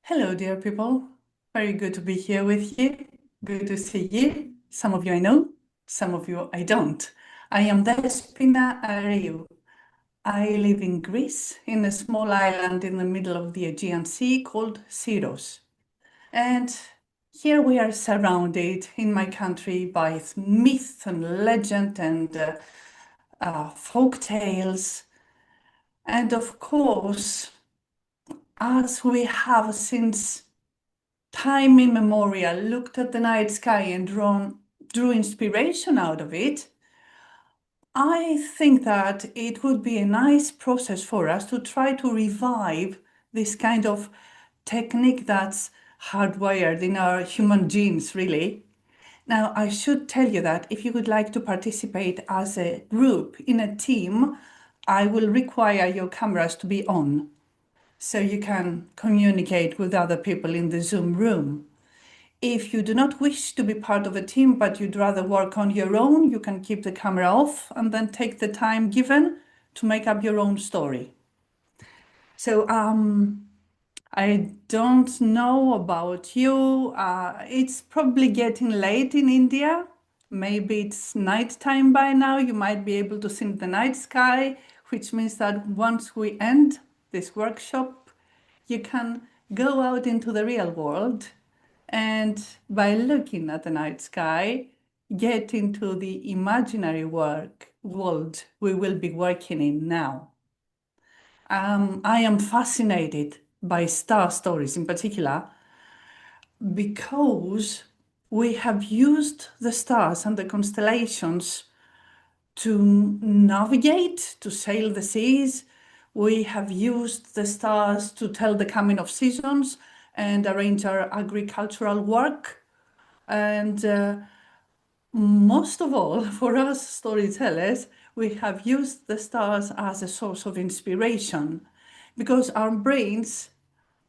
Hello, dear people. Very good to be here with you. Good to see you. Some of you I know, some of you I don't. I am Despina Ariou. I live in Greece, in a small island in the middle of the Aegean Sea called Syros. And here we are surrounded in my country by myth and legend and folk tales. And of course, as we have since time immemorial looked at the night sky and drew inspiration out of it, I think that it would be a nice process for us to try to revive this kind of technique that's hardwired in our human genes, really. Now, I should tell you that if you would like to participate as a group in a team, I will require your cameras to be on so you can communicate with other people in the Zoom room. If you do not wish to be part of a team, but you'd rather work on your own, you can keep the camera off and then take the time given to make up your own story. So I don't know about you. It's probably getting late in India. Maybe it's nighttime by now. You might be able to see the night sky, which means that once we end this workshop, you can go out into the real world and by looking at the night sky, get into the imaginary world we will be working in now. I am fascinated by star stories in particular because we have used the stars and the constellations to navigate, to sail the seas. We have used the stars to tell the coming of seasons and arrange our agricultural work. And most of all, for us storytellers, we have used the stars as a source of inspiration because our brains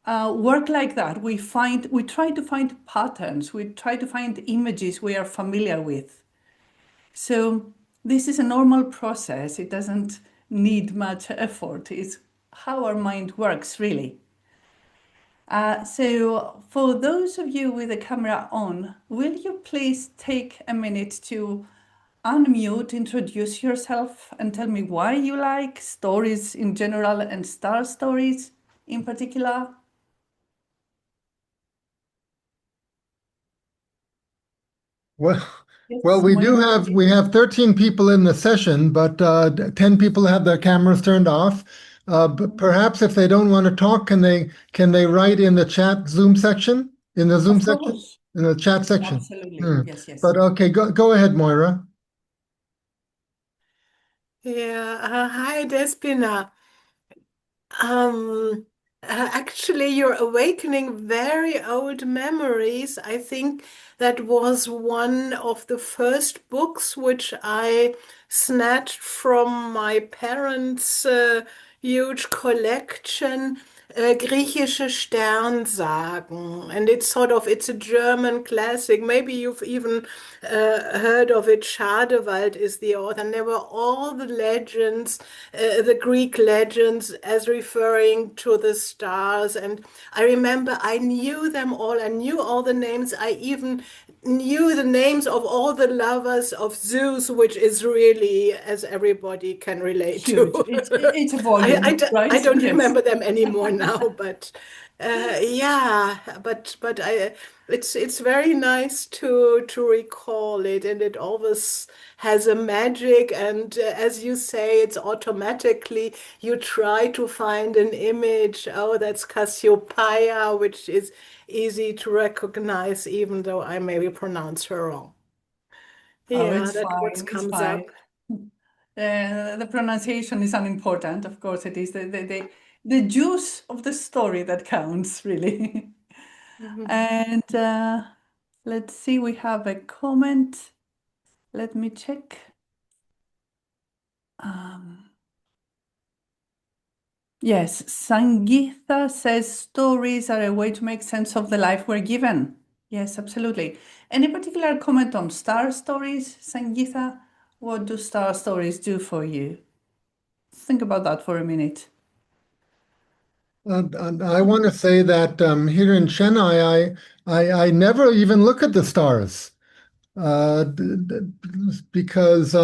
work like that. We try to find patterns, we try to find images we are familiar with. So this is a normal process. It doesn't need much effort. It's how our mind works, really. So for those of you with the camera on, will you please take a minute to unmute, introduce yourself, and tell me why you like stories in general and star stories in particular? Well, well, Yes, Moira. we have 13 people in the session, but 10 people have their cameras turned off. But perhaps if they don't want to talk, can they write in the chat Zoom section? In the Zoom Of section? course. In the chat section. Absolutely. Hmm. Yes, yes. But okay, go ahead, Moira. Yeah, hi Despina. Um, Actually, you're awakening very old memories. I think that was one of the first books which I snatched from my parents' huge collection, griechische Sternsagen. And it's a German classic. Maybe you've even heard of it. Schadewald is the author. And there were all the legends, the Greek legends as referring to the stars. And I remember I knew them all. I knew all the names. I even knew the names of all the lovers of Zeus, which is really, as everybody can relate Huge. to. It's a volume, I right? don't Yes. remember them anymore now, but yeah, but I it's very nice to recall it, and it always has a magic. And as you say, it's automatically you try to find an image. Oh, that's Cassiopeia, which is easy to recognize, even though I maybe pronounce her wrong. Oh, Yeah, it's that what fine. It's comes fine. up. The pronunciation is unimportant. Of course, it is the juice of the story that counts, really. And let's see, we have a comment. Let me check. Um, yes, Sangeetha says stories are a way to make sense of the life we're given. Yes, absolutely. Any particular comment on star stories, Sangeetha? What do star stories do for you? Think about that for a minute. And I want to say that here in Chennai, I never even look at the stars because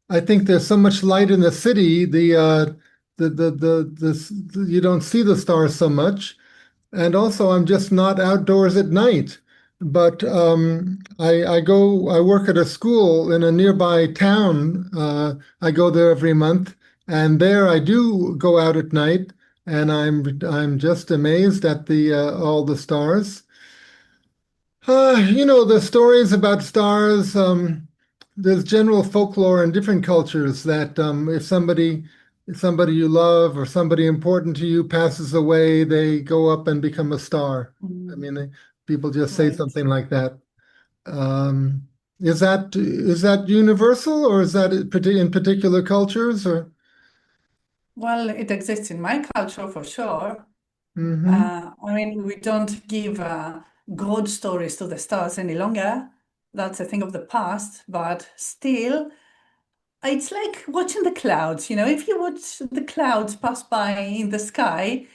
I think there's so much light in the city. You don't see the stars so much. And also, I'm just not outdoors at night. But I work at a school in a nearby town. I go there every month, and there I do go out at night, and I'm just amazed at the all the stars. The stories about stars, there's general folklore in different cultures that if somebody you love or somebody important to you passes away, they go up and become a star. I Mm, mean, people just say right. something like that. Um, is that universal or is that in particular cultures or? Well, it exists in my culture for sure. Hmm. I mean, we don't give God stories to the stars any longer. That's a thing of the past, but still, it's like watching the clouds. If you watch the clouds pass by in the sky,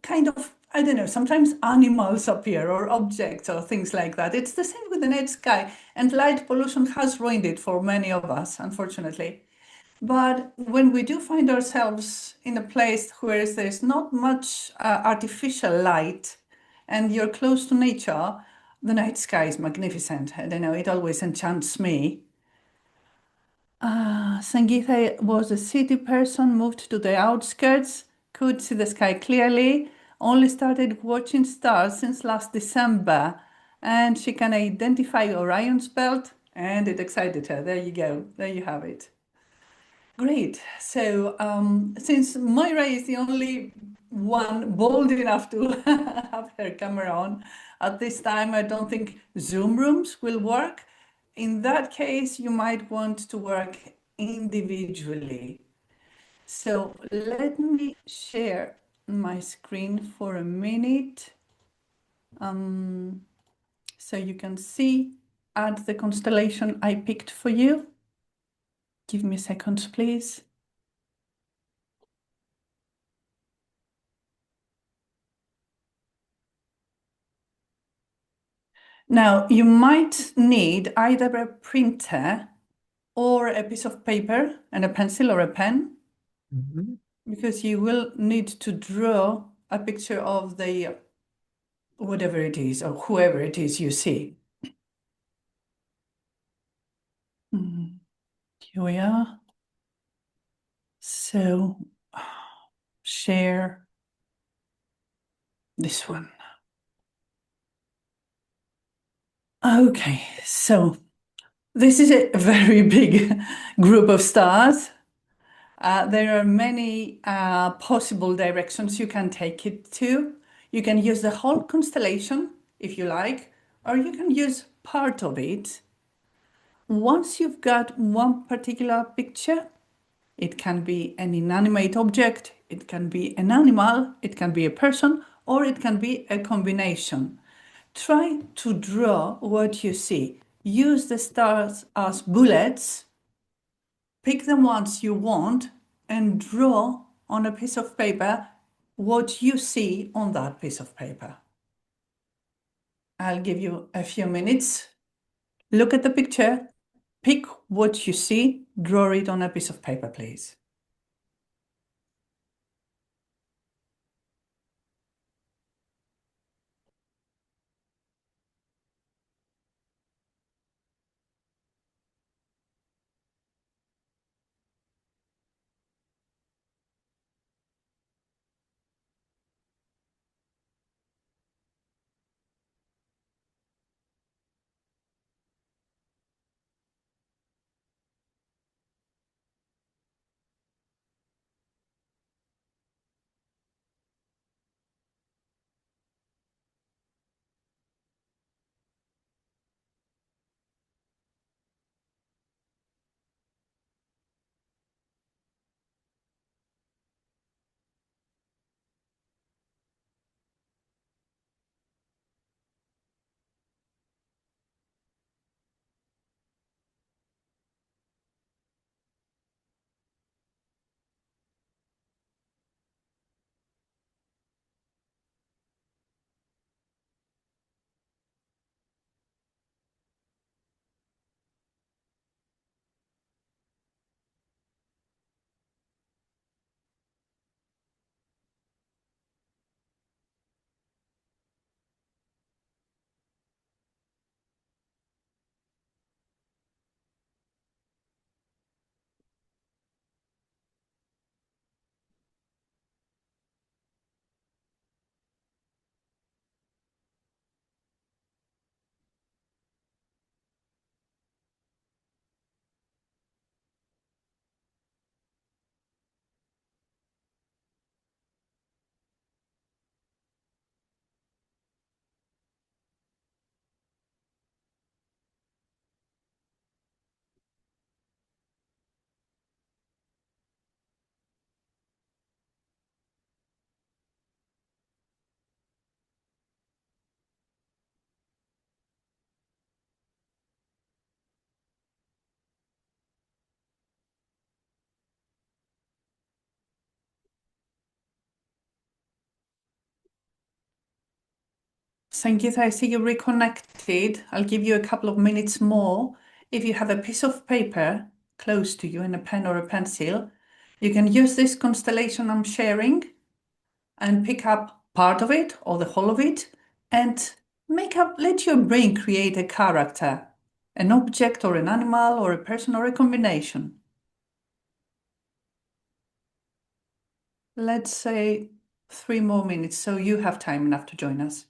kind of, I don't know, sometimes animals appear or objects or things like that. It's the same with the night sky, and light pollution has ruined it for many of us, unfortunately. But when we do find ourselves in a place where there's not much artificial light and you're close to nature, the night sky is magnificent. I don't know, it always enchants me. Sangeeta was a city person, moved to the outskirts, could see the sky clearly, only started watching stars since last December, and she can identify Orion's belt, and it excited her. There you go, there you have it. Great. So, since Moira is the only one bold enough to have her camera on at this time, I don't think Zoom rooms will work. In that case, you might want to work individually. So, let me share my screen for a minute so you can see at the constellation I picked for you. Give me a second, please. Now, you might need either a printer or a piece of paper and a pencil or a pen, Hmm. because you will need to draw a picture of the whatever it is or whoever it is you see. Here we are. So, share this one. Okay, so this is a very big group of stars. There are many possible directions you can take it to. You can use the whole constellation if you like, or you can use part of it. Once you've got one particular picture, it can be an inanimate object, it can be an animal, it can be a person, or it can be a combination. Try to draw what you see. Use the stars as bullets, pick the ones you want, and draw on a piece of paper what you see on that piece of paper. I'll give you a few minutes. Look at the picture, pick what you see, draw it on a piece of paper, please. Sangeeta, I see you reconnected. I'll give you a couple of minutes more. If you have a piece of paper close to you and a pen or a pencil, you can use this constellation I'm sharing and pick up part of it or the whole of it and let your brain create a character, an object or an animal or a person or a combination. Let's say 3 more minutes so you have time enough to join us.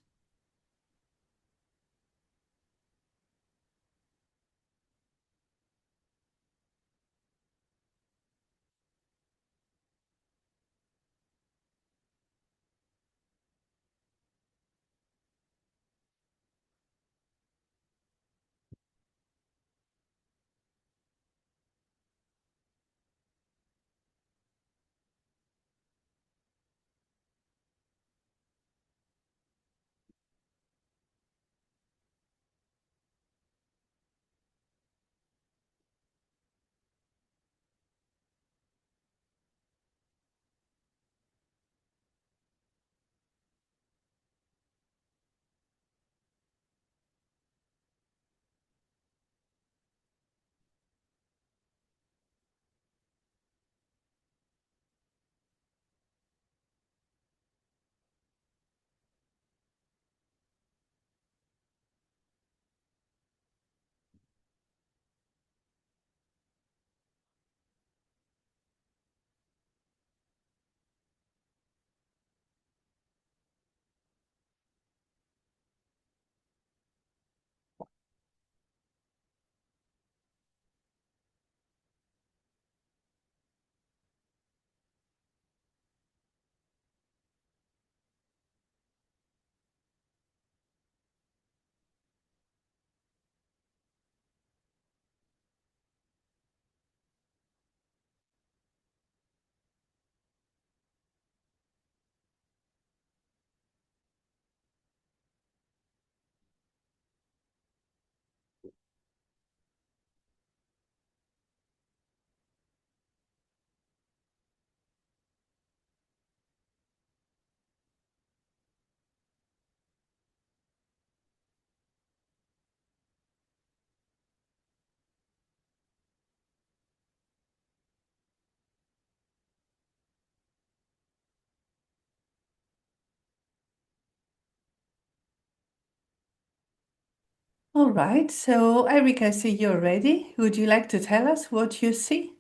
All right, so Erica, I see you're ready. Would you like to tell us what you see?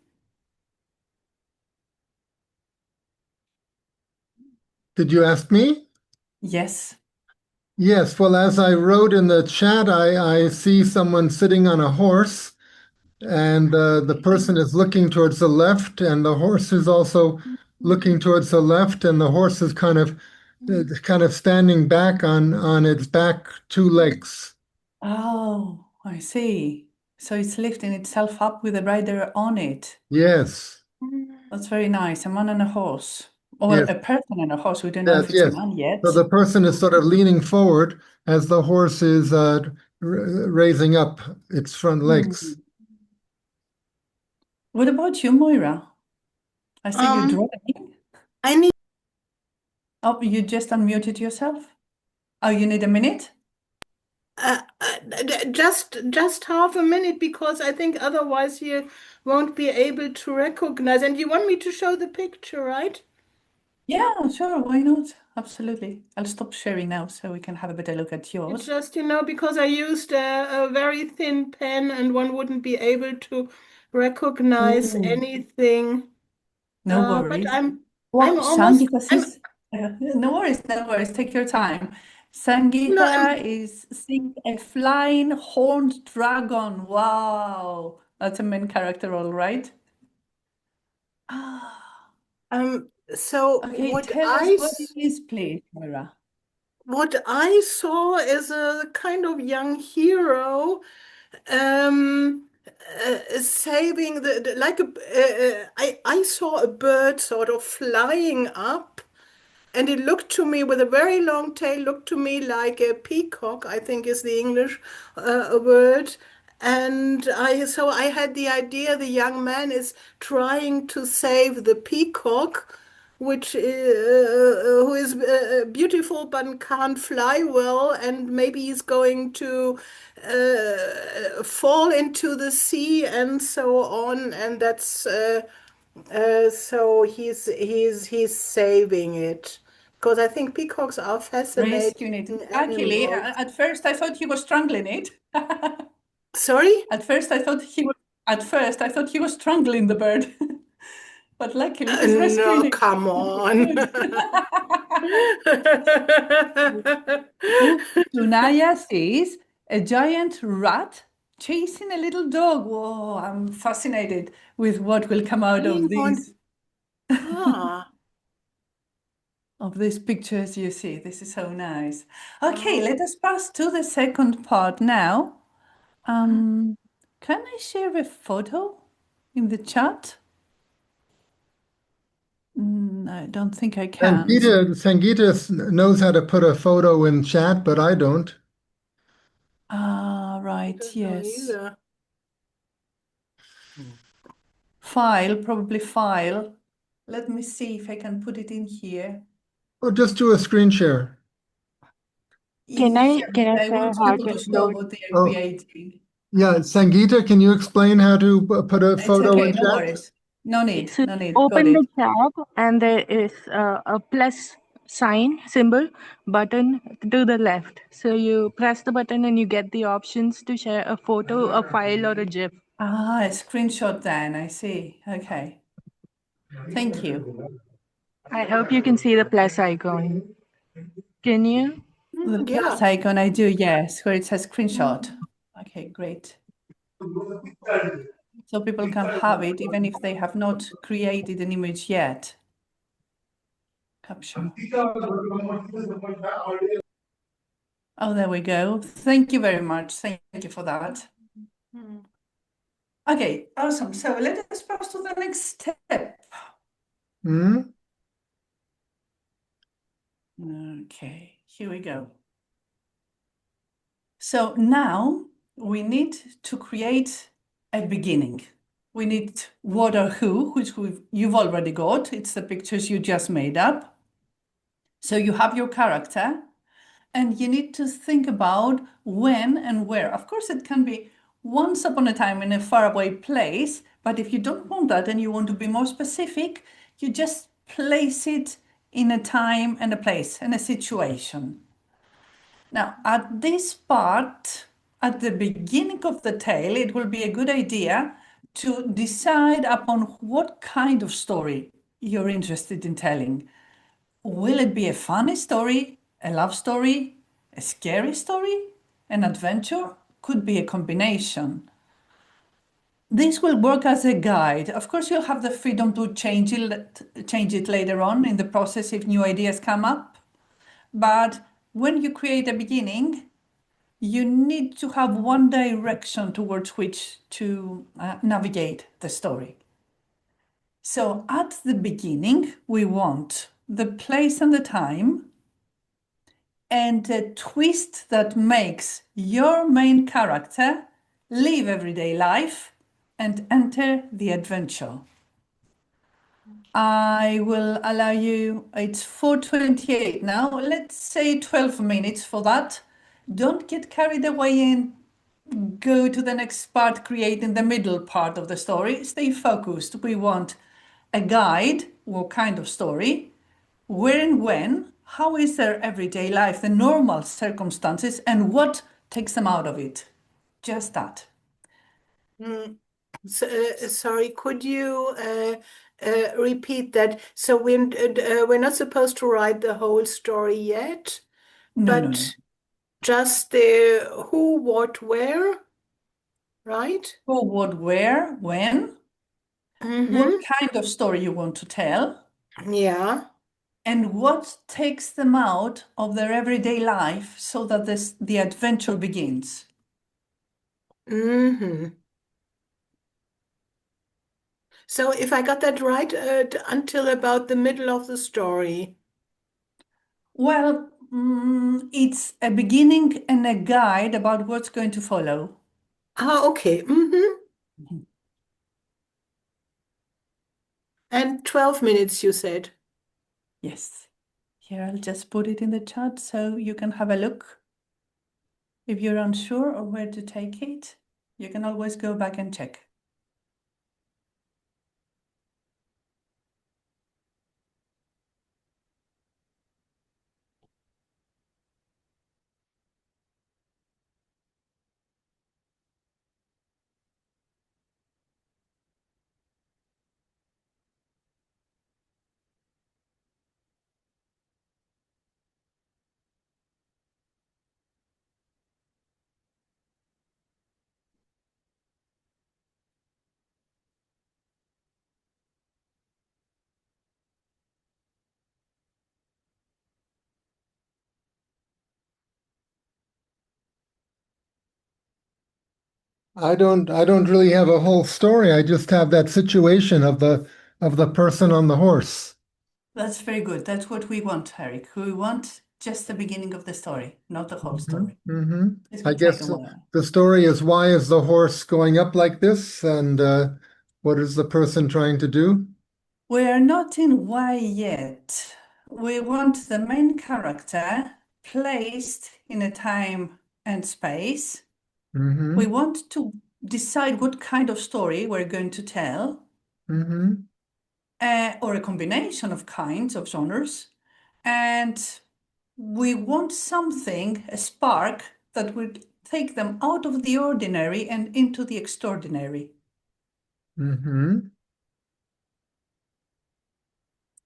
Did you ask me? Yes. Yes, well, as I wrote in the chat, I see someone sitting on a horse, and the person is looking towards the left, and the horse is also looking towards the left, and the horse is kind of standing back on its back two legs. Oh, I see. So it's lifting itself up with a rider on it. Yes, That's very nice. A man and a horse. Or yes, a person and a horse. We don't know yes, if it's a yes. man So yet. the person is sort of leaning forward as the horse is raising up its front legs. Hmm. What about you, Moira? I see you Um, drawing. I need Oh, you just unmuted yourself. Oh, you need a minute? just half a minute because I think otherwise you won't be able to recognize. And you want me to show the picture, right? Yeah, sure. Why not? Absolutely. I'll stop sharing now so we can have a better look at It's yours. just, because I used a very thin pen and one wouldn't be able to recognize Ooh, anything. no But worries. I'm Well, almost Sangeeta I'm says, no worries, no worries. Take your time. no Sangeeta I'm is seeing a flying horned dragon. Wow. That's a main character, all right. Ah, so okay, tell us what it is, please, Moira. what I saw is a kind of young hero saving the like I saw a bird sort of flying up. And it looked to me with a very long tail, looked to me like a peacock, I think is the English word. And so I had the idea the young man is trying to save the peacock, which who is beautiful but can't fly well, and maybe he's going to fall into the sea and so on, and that's so he's saving it because I think peacocks are fascinating Rescuing it. Luckily, animals. at first I thought he was strangling it. Sorry? At first I thought he was strangling the bird. But luckily he's No, rescuing come on. it. Tunaya says a giant rat chasing a little dog. Whoa, I'm fascinated with what will come out Hang on. Ah. of these pictures you see. This is so nice. Okay, Oh. let us pass to the second part now. Can I share a photo in the chat? I don't think I can. Sangeeta knows how to put a photo in chat, but I don't. Ah, I right, don't know yes. either. File, probably file. Let me see if I can put it in here. Well, just do a screen share. Can I Yes, can I I say want how people to to show upload? what they are Oh, creating. yeah, Sangeeta, can you explain how to put a It's photo okay, in no chat? worries. No need, So no need. Got open it. the tab and there is a plus sign symbol button to the left. So you press the button and you get the options to share a photo, a file, or a GIF. Ah, a screenshot then, I see. Okay. Thank you. I hope you can see the plus icon. Can you? The Yeah. plus icon, I do, yes, where it says screenshot. Okay, great. So people can have it even if they have not created an image yet. Capture. Oh, there we go. Thank you very much. Thank you for that. Okay, awesome. So let us pass to the next step. Hmm? Okay, here we go. So now we need to create a beginning. We need what or who, which you've already got. It's the pictures you just made up. So you have your character, and you need to think about when and where. Of course, it can be once upon a time in a faraway place, but if you don't want that and you want to be more specific, you just place it in a time and a place and a situation. Now, at this part, at the beginning of the tale, it will be a good idea to decide upon what kind of story you're interested in telling. Will it be a funny story, a love story, a scary story, an adventure? Could be a combination. This will work as a guide. Of course, you'll have the freedom to change it later on in the process if new ideas come up. But when you create a beginning, you need to have one direction towards which to navigate the story. So at the beginning, we want the place and the time and a twist that makes your main character leave everyday life and enter the adventure. I will allow you, it's 4:28 now, let's say 12 minutes for that. Don't get carried away and go to the next part, creating the middle part of the story. Stay focused. We want a guide, what kind of story, where and when, how is their everyday life, the normal circumstances, and what takes them out of it. Just that. So, sorry, could you repeat that? So we're not supposed to write the whole story yet, No, no, no. but just the who, what, where, right? Who, what, where, when, what Mm-hmm. kind of story you want to tell, Yeah. and what takes them out of their everyday life so that the adventure begins. Mm-hmm. So if I got that right, until about the middle of the story. Well, it's a beginning and a guide about what's going to follow. Ah, okay. Mm-hmm. And 12 minutes, you said. Yes, Here, I'll just put it in the chat so you can have a look. If you're unsure of where to take it, you can always go back and check. I don't really have a whole story. I just have that situation of the person on the horse. That's very good. That's what we want, Eric. We want just the beginning of the story, not the whole story. Hmm. This I will take guess a while. the story is, why is the horse going up like this, and what is the person trying to do? We're not in why yet. We want the main character placed in a time and space. Hmm. We want to decide what kind of story we're going to tell, Hmm. or a combination of kinds of genres. And we want something, a spark, that would take them out of the ordinary and into the extraordinary. Hmm.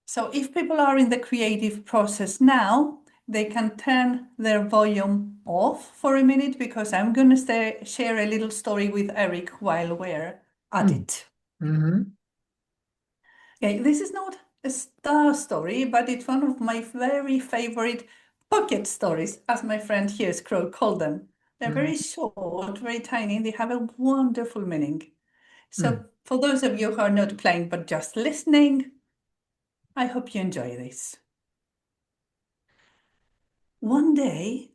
So if people are in the creative process now, they can turn their volume off for a minute, because I'm going to share a little story with Eric while we're at it. Hmm. Okay, this is not a star story, but it's one of my very favorite pocket stories, as my friend here, Scroll, called them. They're very short, very tiny, and they have a wonderful meaning. So for those of you who are not playing but just listening, I hope you enjoy this. One day,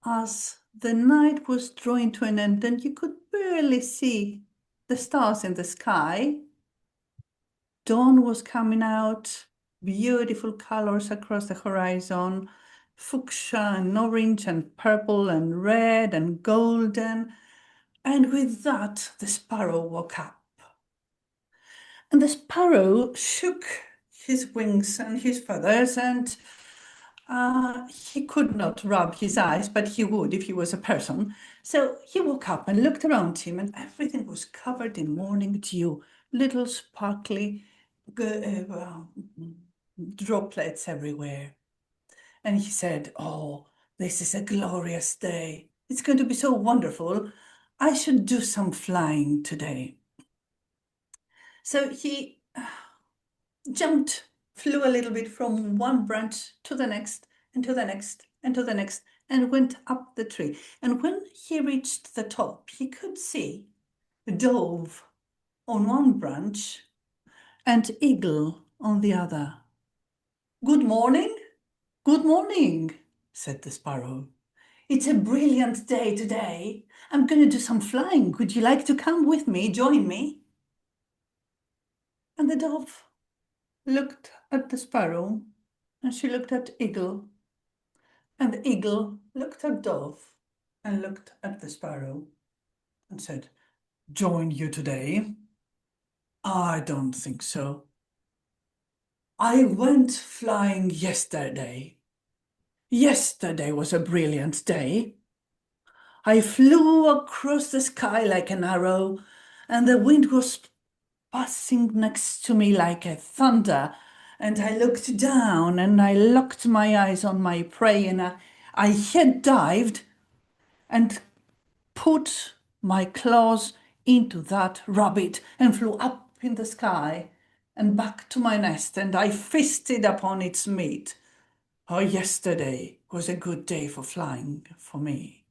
as the night was drawing to an end and you could barely see the stars in the sky, dawn was coming out, beautiful colors across the horizon, fuchsia and orange and purple and red and golden. And with that, the sparrow woke up. And the sparrow shook his wings and his feathers, and he could not rub his eyes, but he would if he was a person. So he woke up and looked around him, and everything was covered in morning dew, little sparkly droplets everywhere. And he said, "Oh, this is a glorious day. It's going to be so wonderful. I should do some flying today." So he jumped, flew a little bit from one branch to the next, and to the next, and to the next, and went up the tree. And when he reached the top, he could see a dove on one branch and eagle on the other. "Good morning, good morning," said the sparrow. "It's a brilliant day today. I'm going to do some flying. Would you like to come with me, join me?" And the dove looked at the sparrow, and she looked at eagle, and the eagle looked at dove and looked at the sparrow and said, "Join you today? I don't think so. I went flying yesterday. Yesterday was a brilliant day. I flew across the sky like an arrow, and the wind was passing next to me like a thunder. And I looked down and I locked my eyes on my prey, and I head dived and put my claws into that rabbit and flew up in the sky and back to my nest, and I feasted upon its meat. Oh, yesterday was a good day for flying for me.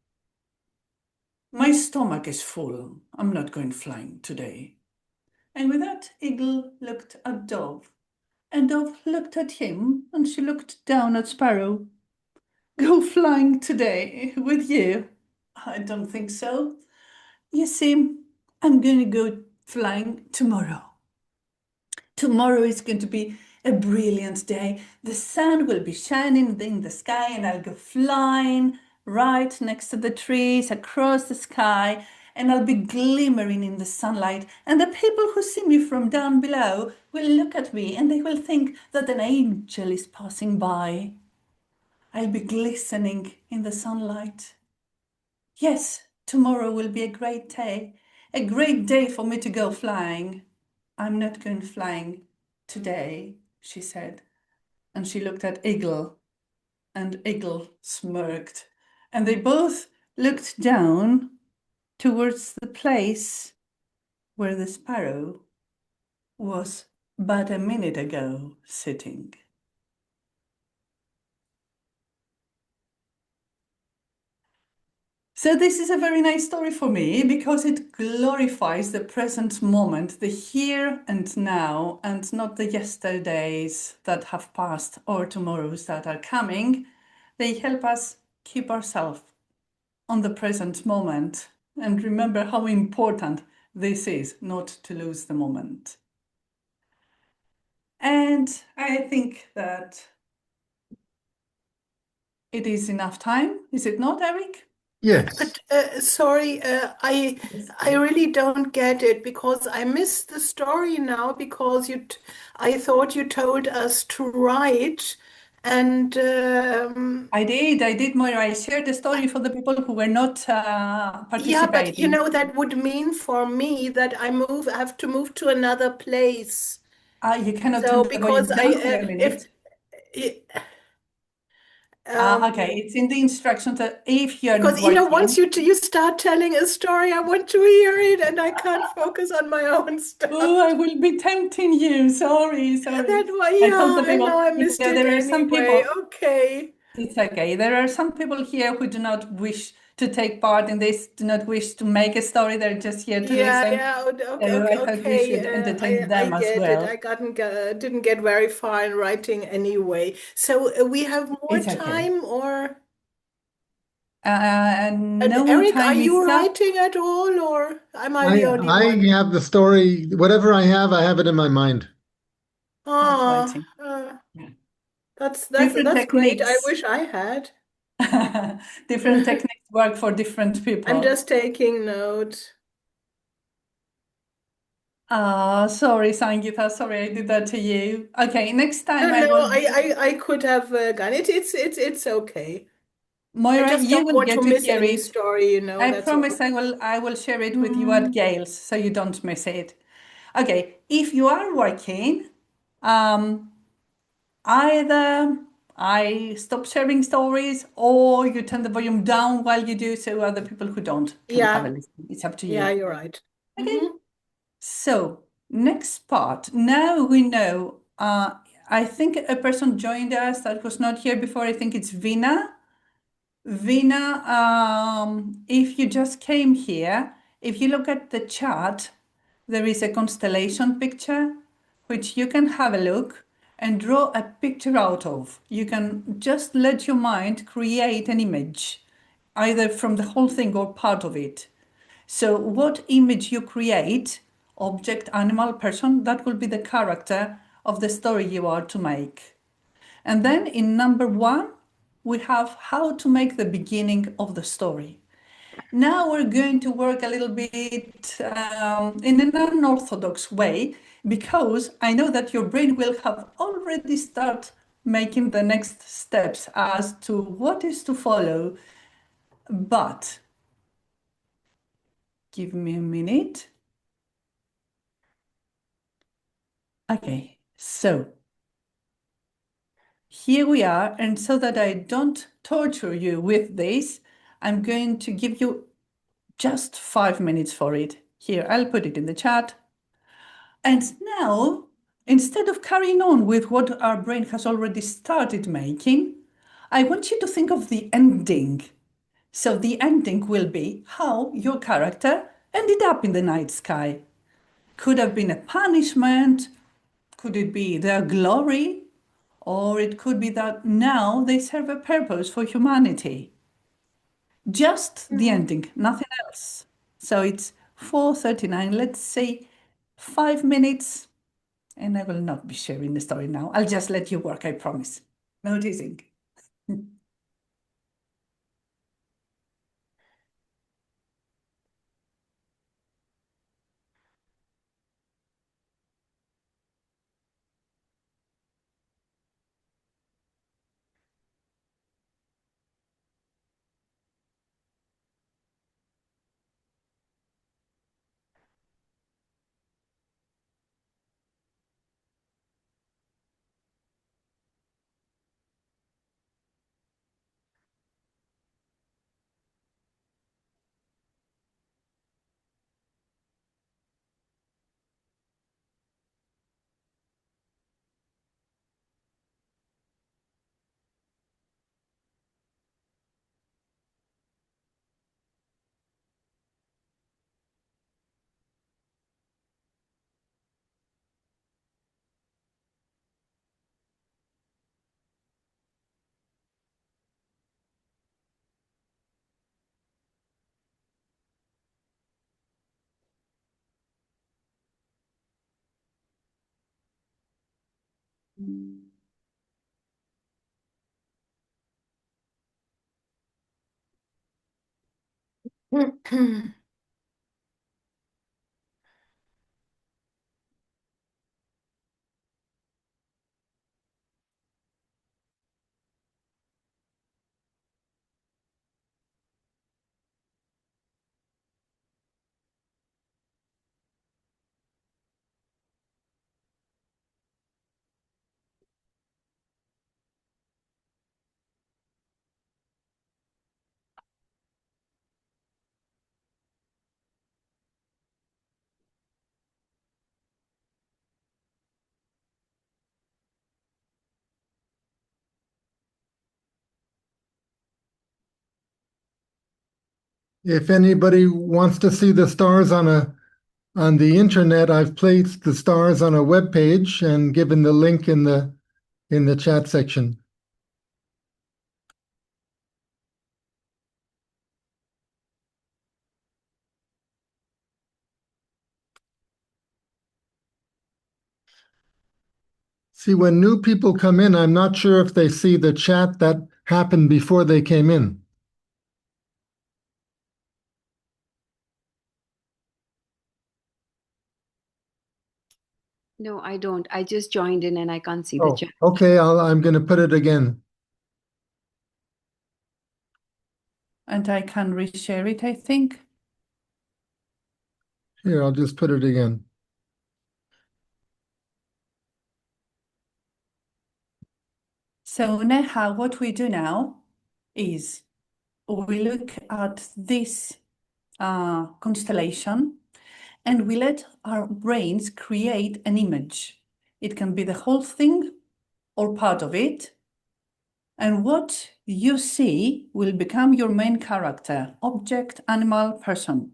My stomach is full. I'm not going flying today." And with that, Eagle looked at Dove, and Dove looked at him, and she looked down at Sparrow. "Go flying today with you? I don't think so. You see, I'm going to go flying tomorrow. Tomorrow is going to be a brilliant day. The sun will be shining in the sky, and I'll go flying right next to the trees across the sky, and I'll be glimmering in the sunlight. And the people who see me from down below will look at me and they will think that an angel is passing by. I'll be glistening in the sunlight. Yes, tomorrow will be a great day for me to go flying. I'm not going flying today, she said. And she looked at Eagle, and Eagle smirked. And they both looked down towards the place where the sparrow was but a minute ago sitting. So this is a very nice story for me because it glorifies the present moment, the here and now, and not the yesterdays that have passed or tomorrows that are coming. They help us keep ourselves on the present moment and remember how important this is, not to lose the moment. And I think that it is enough time, is it not, Eric? Yes. But sorry, I really don't get it because I missed the story now because I thought you told us to write, and I did, Moira. I shared the story for the people who were not yeah, but you participating. know that would mean for me that I have to move to another place. You cannot turn So the volume because down for a minute. I- Okay, it's in the instructions that if you're because you know once working, you start telling a story, I want to hear it, and I can't focus on my own stuff. oh, I will be tempting you. Sorry, sorry. That way, I told the yeah, and now people, I missed it there are some anyway. people, Okay. it's okay. There are some people here who do not wish to take part in this, do not wish to make a story. They're just here to Yeah, listen. yeah, okay, So okay, I thought we okay. should entertain I them as get it. well. I didn't get very far in writing anyway. So we have more It's okay. time, or and No more Eric, are time is you up. writing at all, or am I I the only I one? have the story, whatever I have it in my mind. Not Ah, writing. Yeah. Different that's great. I techniques. wish I had. Different techniques work for different I'm people. just taking note. Ah, sorry, Sangeeta. Sorry, I did that to you. Okay, next time No, I no, will. I could have gone. It's okay. I Moira, just you don't will want get to to miss hear any it. story, you know, I that's promise all. I will share it with you at Mm, Gales so you don't miss it. Okay, if you are working, um, either I stop sharing stories or you turn the volume down while you do so other people who don't can have a yeah, listen. It's up to yeah, you. you're right. Okay, Hmm. so next part. Now we know. I think a person joined us that was not here before. I think it's Vina. Vina, if you just came here, if you look at the chart, there is a constellation picture, which you can have a look and draw a picture out of. You can just let your mind create an image, either from the whole thing or part of it. So, what image you create, object, animal, person, that will be the character of the story you are to make. And then in number one, we have how to make the beginning of the story. Now we're going to work a little bit in an unorthodox way because I know that your brain will have already started making the next steps as to what is to follow. But give me a minute. Okay, so here we are. And so that I don't torture you with this, I'm going to give you just 5 minutes for it. Here, I'll put it in the chat. And now, instead of carrying on with what our brain has already started making, I want you to think of the ending. So the ending will be how your character ended up in the night sky. Could have been a punishment, could it be their glory, or it could be that now they serve a purpose for humanity. Just the Hmm. ending, nothing else. So it's 4:39. Let's say 5 minutes And I will not be sharing the story now. I'll just let you work, I promise. No teasing. If anybody wants to see the stars on the internet, I've placed the stars on a web page and given the link in the chat section. See, when new people come in, I'm not sure if they see the chat that happened before they came in. No, I don't. I just joined in and I can't see the Oh, chat. okay, I'm going to put it again. And I can reshare it, I think. Here, I'll just put it again. So Neha, what we do now is we look at this constellation and we let our brains create an image. It can be the whole thing or part of it. And what you see will become your main character, object, animal, person.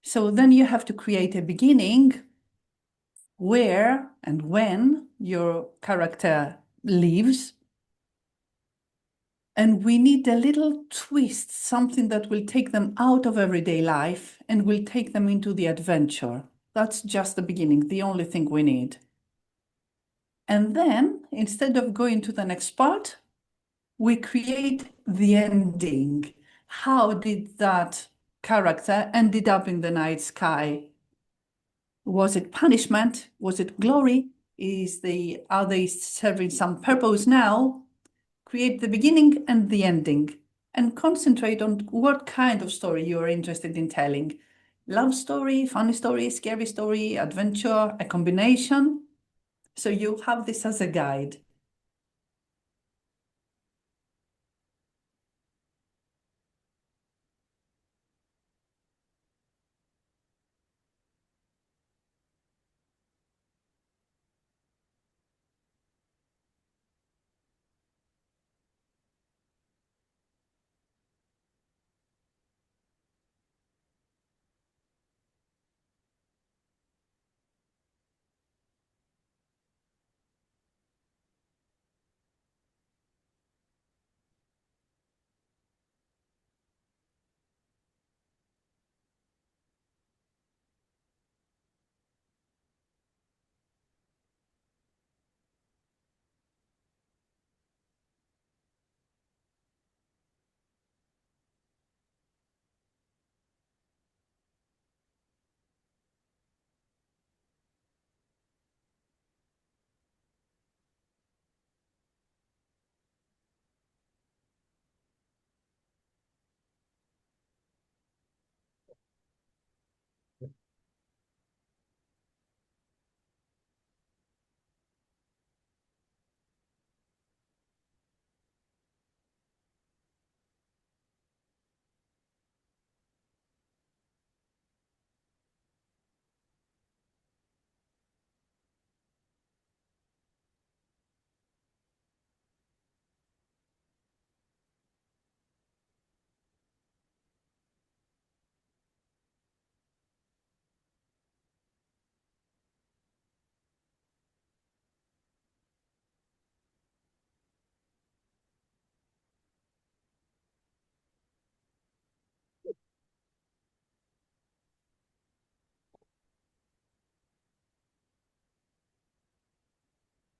So then you have to create a beginning where and when your character lives. And we need a little twist, something that will take them out of everyday life and will take them into the adventure. That's just the beginning, the only thing we need. And then, instead of going to the next part, we create the ending. How did that character ended up in the night sky? Was it punishment? Was it glory? Are they serving some purpose now? Create the beginning and the ending and concentrate on what kind of story you are interested in telling. Love story, funny story, scary story, adventure, a combination. So you have this as a guide.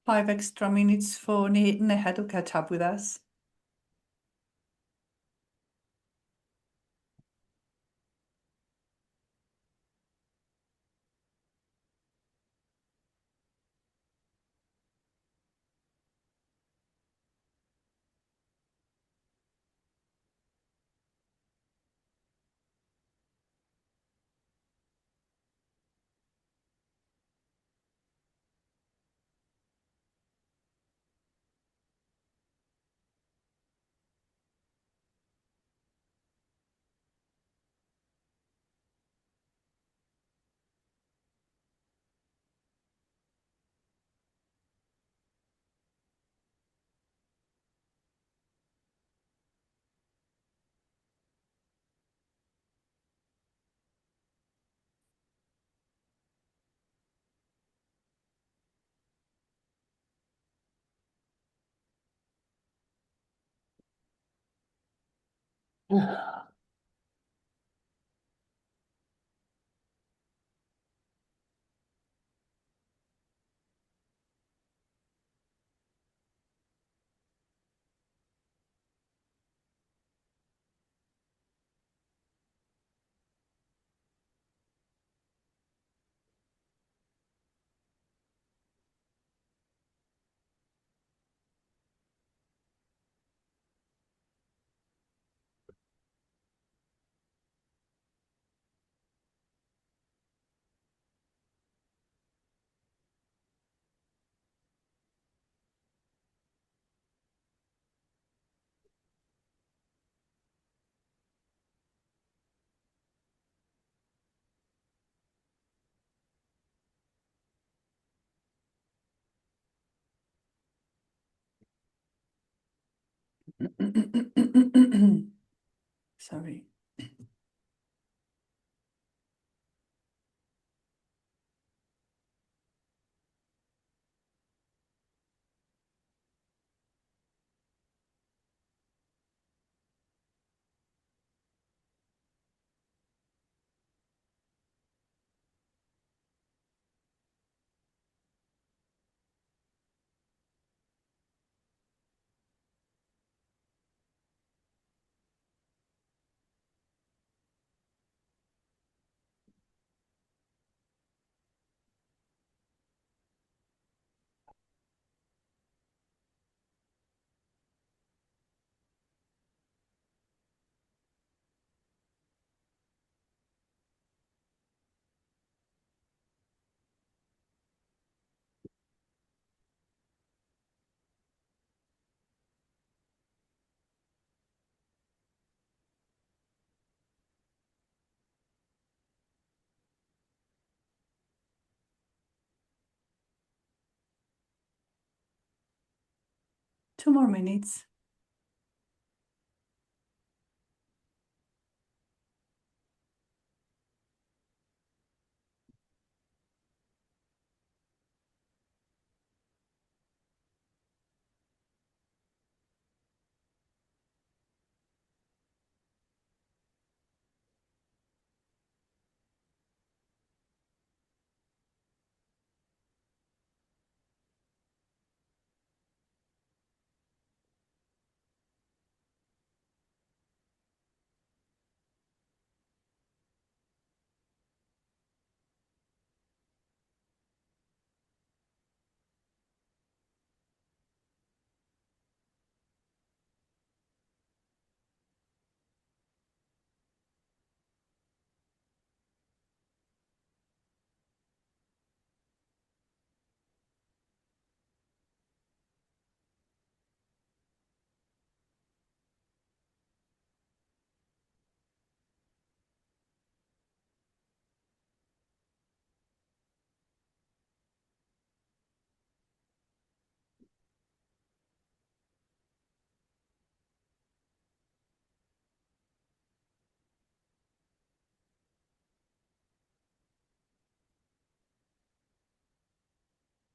5 extra minutes for Neha to catch up with us. Sorry. 2 more minutes.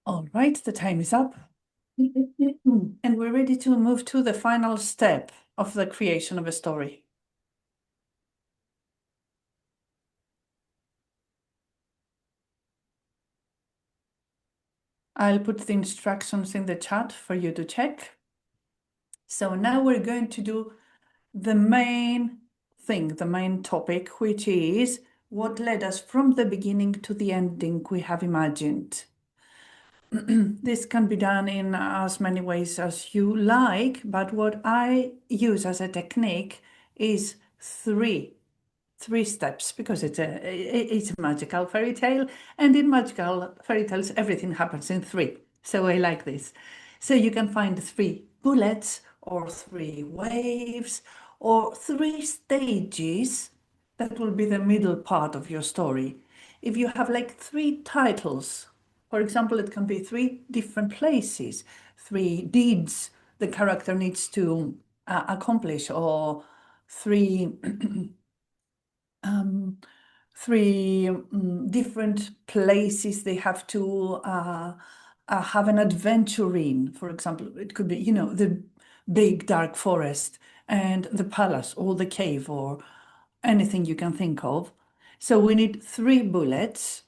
All right, the time is up. And we're ready to move to the final step of the creation of a story. I'll put the instructions in the chat for you to check. So now we're going to do the main thing, the main topic, which is what led us from the beginning to the ending we have imagined. This can be done in as many ways as you like, but what I use as a technique is three steps, because it's a magical fairy tale, and in magical fairy tales everything happens in three. So I like this. So you can find three bullets or three waves or three stages that will be the middle part of your story. If you have like three titles, for example, it can be three different places, three deeds the character needs to accomplish, or three different places they have to have an adventure in. For example, it could be, the big dark forest and the palace or the cave or anything you can think of. So we need three bullets,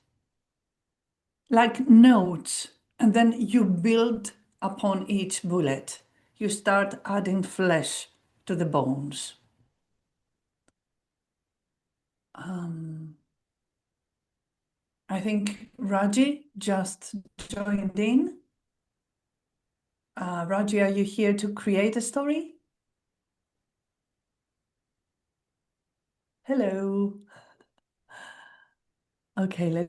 like notes, and then you build upon each bullet. You start adding flesh to the bones. I think Raji just joined in. Raji, are you here to create a story? Hello. Okay, let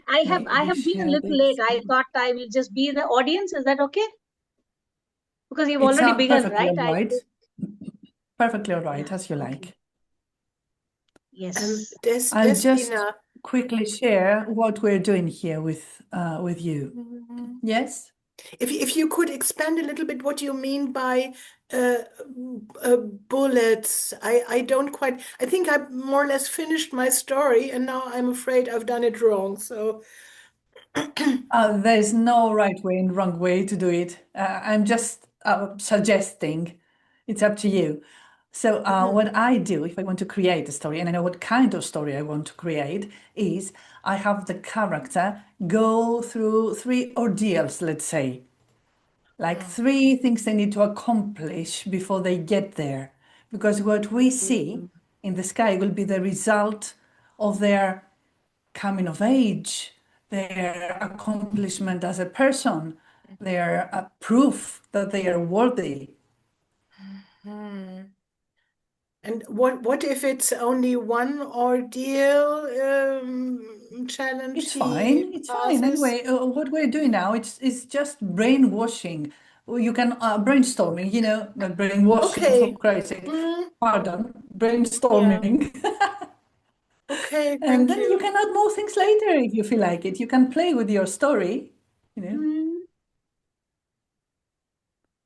I have been a share little late. this. I thought I will just be in the audience. Is that okay? Because you've It's already begun, perfectly right? all right. Perfectly all right, Yeah, as you okay. like. Yes. I'll just Despina. quickly share what we're doing here with you. Mhm. Yes? If you could expand a little bit what you mean by uh, bullets. I don't quite. I think I more or less finished my story, and now I'm afraid I've done it wrong. So, There's no right way and wrong way to do it. I'm just suggesting. It's up to you. So what I do if I want to create a story, and I know what kind of story I want to create, is I have the character go through three ordeals, let's say, like three things they need to accomplish before they get there. Because what we see in the sky will be the result of their coming of age, their accomplishment as a person, their proof that they are worthy. and what if it's only one ordeal challenge It's he fine. It's fine. passes? Anyway, what we're doing now, it's just brainwashing. You can brainstorming, not brainwashing for Okay. Christ's sake. Mm, Pardon, yeah. brainstorming. Okay. And Thank then you you. can add more things later if you feel like it. You can play with your story, you know. Mm.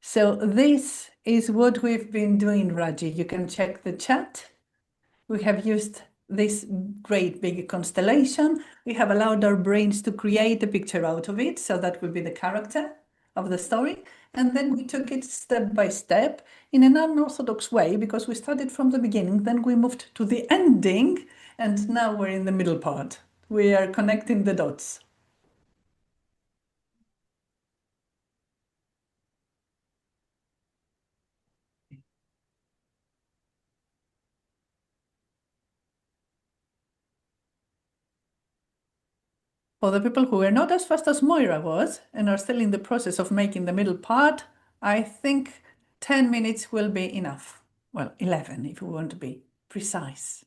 So this is what we've been doing, Raji. You can check the chat. We have used this great big constellation. We have allowed our brains to create a picture out of it. So that will be the character of the story. And then we took it step by step in an unorthodox way, because we started from the beginning, then we moved to the ending, and now we're in the middle part. We are connecting the dots. For the people who are not as fast as Moira was and are still in the process of making the middle part, I think 10 minutes will be enough. Well, 11 if we want to be precise.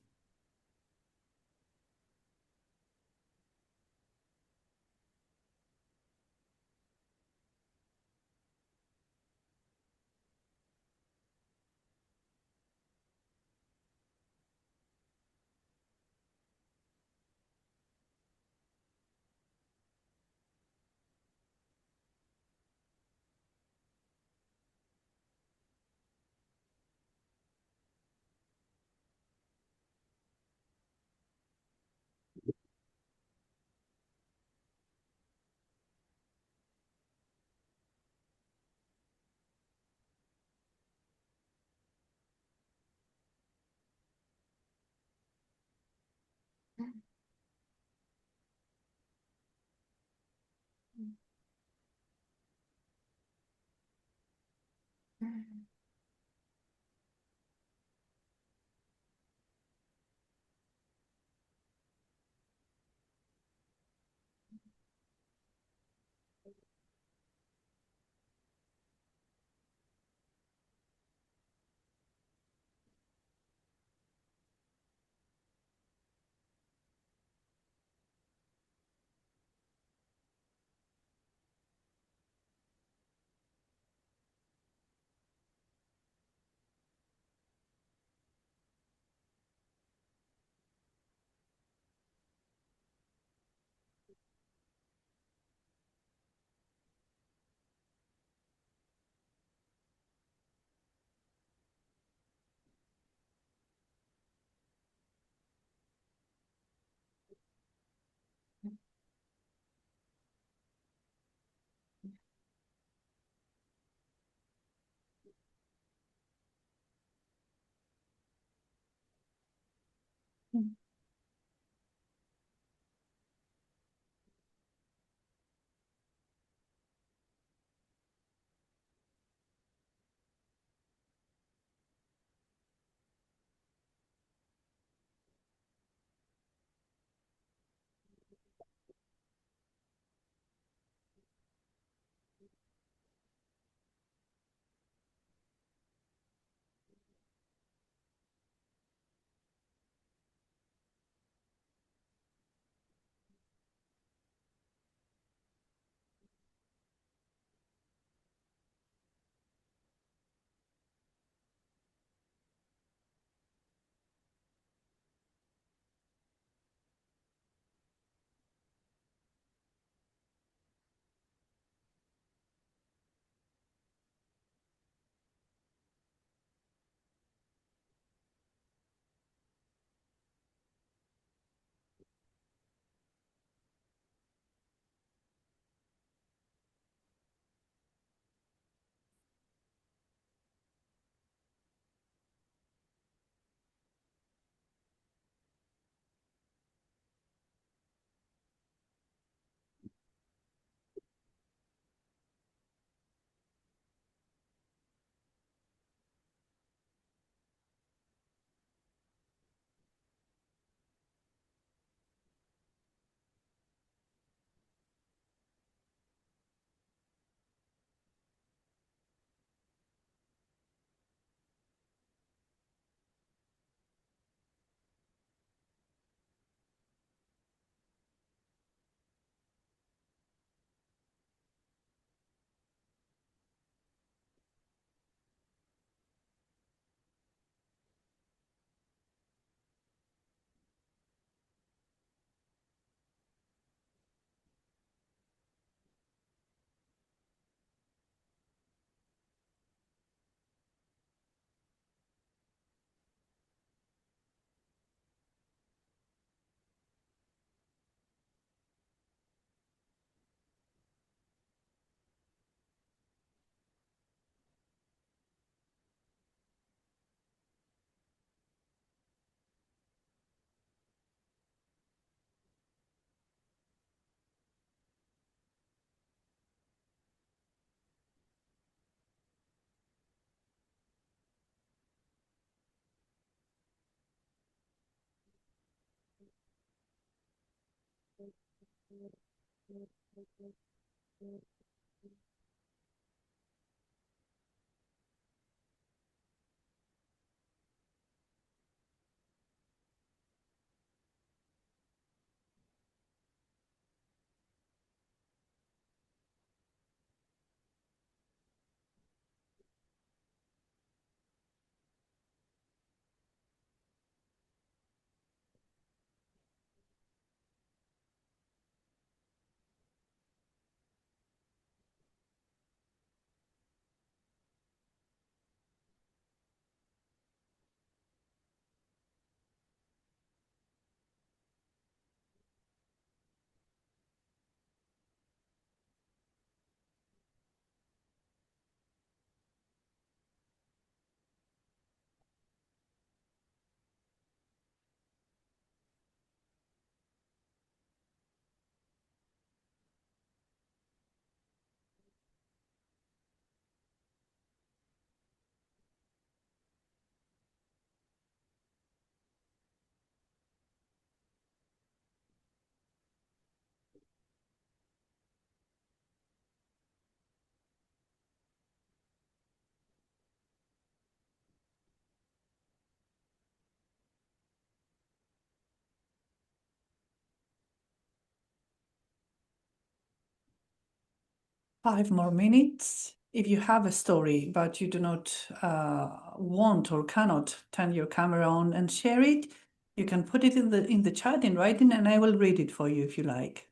5 more minutes. If you have a story, but you do not want or cannot turn your camera on and share it, you can put it in the chat in writing, and I will read it for you if you like.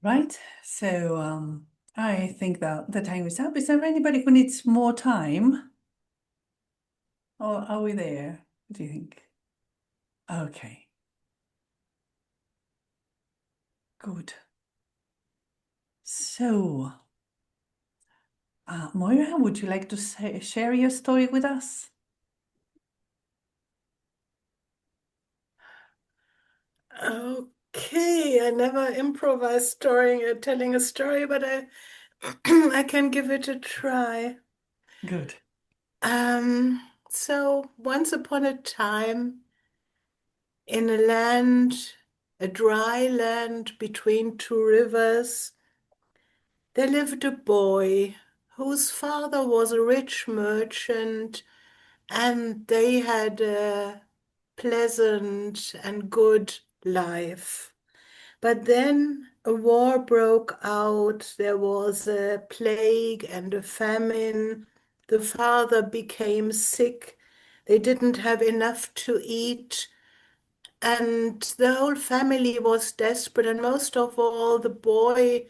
Right. So I think that the time is up. Is there anybody who needs more time? Or are we there? What do you think? Okay. Good. So, Moira, would you like to share your story with us? Okay, I never improvise telling a story, but I I can give it a try. Good. So once upon a time, in a land, a dry land between two rivers, there lived a boy whose father was a rich merchant, and they had a pleasant and good life. But then a war broke out. There was a plague and a famine. The father became sick. They didn't have enough to eat. And the whole family was desperate. And most of all, the boy,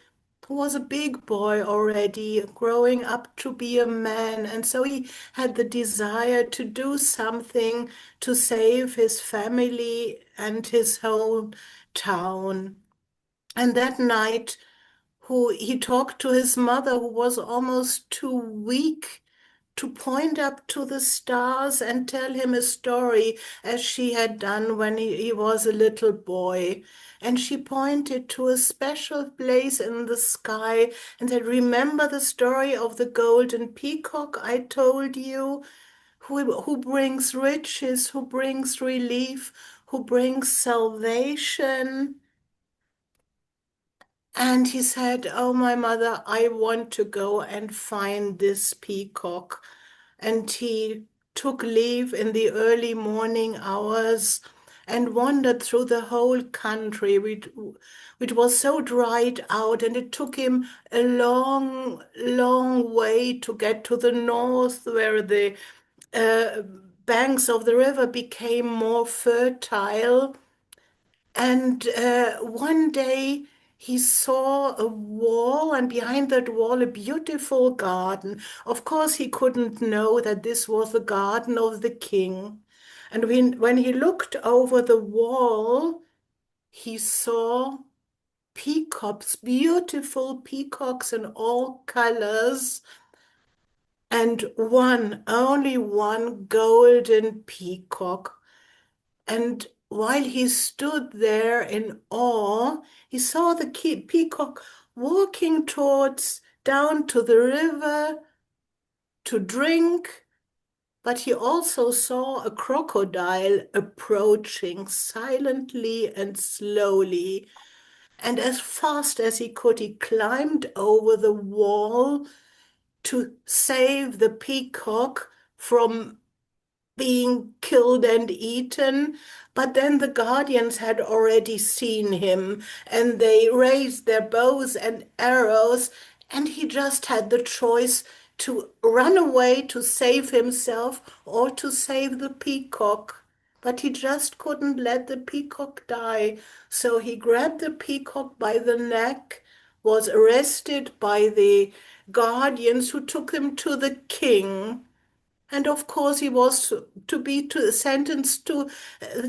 who was a big boy already, growing up to be a man. And so he had the desire to do something to save his family and his whole town. And that night, he talked to his mother, who was almost too weak to point up to the stars and tell him a story as she had done when he was a little boy. And she pointed to a special place in the sky and said, "Remember the story of the golden peacock I told you, who brings riches, who brings relief, who brings salvation?" And he said, "Oh, my mother, I want to go and find this peacock." And he took leave in the early morning hours and wandered through the whole country, which was so dried out, and it took him a long, long way to get to the north, where the uh, banks of the river became more fertile. And one day he saw a wall, and behind that wall, a beautiful garden. Of course, he couldn't know that this was the garden of the king. And when he looked over the wall, he saw peacocks, beautiful peacocks in all colors, and only one golden peacock. And while he stood there in awe, he saw the peacock walking down to the river to drink, but he also saw a crocodile approaching silently and slowly. And as fast as he could, he climbed over the wall to save the peacock from being killed and eaten. But then the guardians had already seen him, and they raised their bows and arrows, and he just had the choice to run away to save himself or to save the peacock. But he just couldn't let the peacock die. So he grabbed the peacock by the neck, was arrested by the guardians, who took him to the king. And of course, he was sentenced to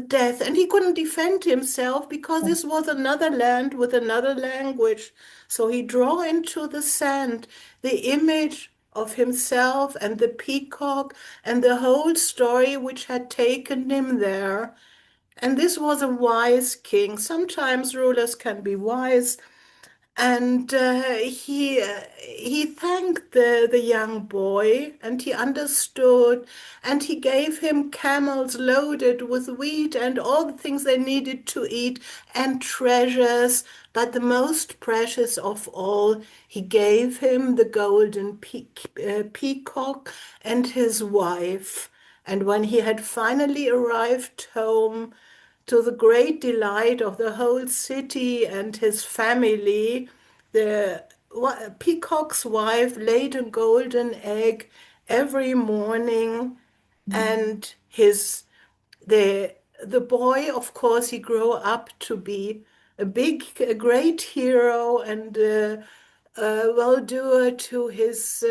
death. And he couldn't defend himself because this was another land with another language. So he drew into the sand the image of himself and the peacock and the whole story which had taken him there. And this was a wise king. Sometimes rulers can be wise, and he thanked the young boy, and he understood, and he gave him camels loaded with wheat and all the things they needed to eat, and treasures. But the most precious of all, he gave him the golden peacock and his wife. And when he had finally arrived home, to the great delight of the whole city and his family, the peacock's wife laid a golden egg every morning, and the boy, of course, he grew up to be a great hero and a well-doer to his